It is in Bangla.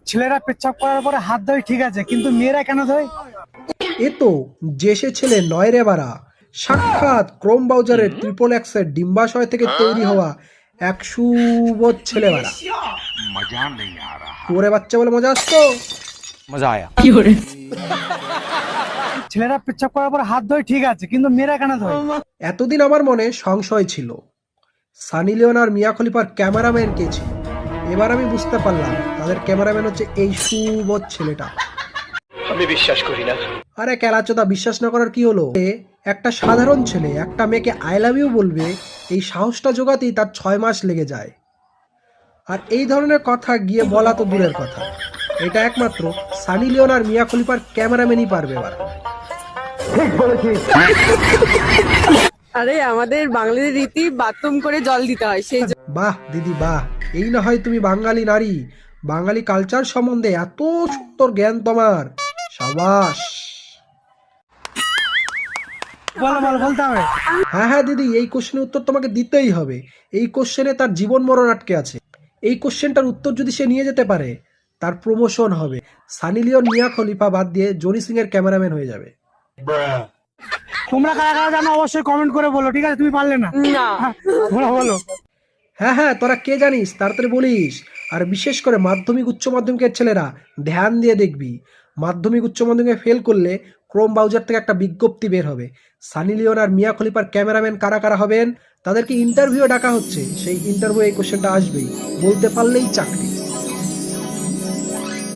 ছেলেরা পেচ্ছাপ করার পরে হাত ধোয় ঠিক আছে, কিন্তু মেয়েরা কেন ধোয়? এ তো যে সে ছেলে নয় রে বাড়া, সাক্ষাৎ ক্রোম ব্রাউজারের ট্রিপল এক্সের ডিম্বাশয় থেকে তৈরি হওয়া এক সুবোধ ছেলে বাড়া। मजा नहीं आ रहा। তোরে বাচ্চা বলে মজা আসতো? मजा आया। ছেলেরা পেচ্ছাপ করার পরে হাত ধোয় ঠিক আছে, কিন্তু মেয়েরা কেন ধোয়? এতদিন আমার মনে সংশয় ছিল সানি লিওন আর মিয়া খলিফার ক্যামেরাম্যান কে ছিল। এবার আমি বুঝতে পারলাম তাদের ক্যামেরাম্যান হচ্ছে এই সুবোধ ছেলেটা। আমি বিশ্বাস করি না। আরে ক্যালাচোদা, বিশ্বাস না করার কি হলো? একটা সাধারণ ছেলে একটা মেয়েকে আই লাভ ইউ বলবে, এই সাহসটা জোগাতেই তার 6 মাস লেগে যায়। আর এই ধরনের কথা গিয়ে বলা তো দূরের কথা, এটা একমাত্র সানি লিওন আর মিয়া খলিফার ক্যামেরাম্যানই পারবে এবার। আরে আমাদের বাঙালির রীতি বাথরুম করে জল দিতে হয়, সেই বাহ দিদি বাহ, এই না হয় তুমি বাঙালি নারী, বাঙালি কালচার সম্বন্ধে এত সুন্দর জ্ঞান তোমার, সাবাস। বলতে হবে। হ্যাঁ হ্যাঁ দিদি, এই কোশ্চেনের উত্তর তোমাকে দিতেই হবে। এই কোশ্চেনে তার জীবন মরণ আটকে আছে। এই কোশ্চেনটার উত্তর যদি সে নিয়ে যেতে পারে, তার প্রমোশন হবে। সানি লিওন মিয়া খলিফা বাদ দিয়ে জনি সিং এর ক্যামেরাম্যান হয়ে যাবে। তোমরা কারা কারা জানো অবশ্যই কমেন্ট করে বলো, ঠিক আছে? তুমি পারলে না, না। বলো। হ্যাঁ হ্যাঁ, তোরা কে জানিস তাড়াতাড়ি বলিস। আর বিশেষ করে মাধ্যমিক উচ্চ মাধ্যমিকের ছেলেরা ধ্যান দিয়ে দেখবি, মাধ্যমিক উচ্চ মাধ্যমিকে ফেল করলে ক্রোম ব্রাউজার থেকে একটা বিজ্ঞপ্তি বের হবে, সানি লিওন আর মিয়া খলিফার ক্যামেরাম্যান কারা কারা হবেন তাদেরকে ইন্টারভিউ ডাকা হচ্ছে। সেই ইন্টারভিউ এই কোশ্চেনটা আসবেই, বলতে পারলেই চাকরি।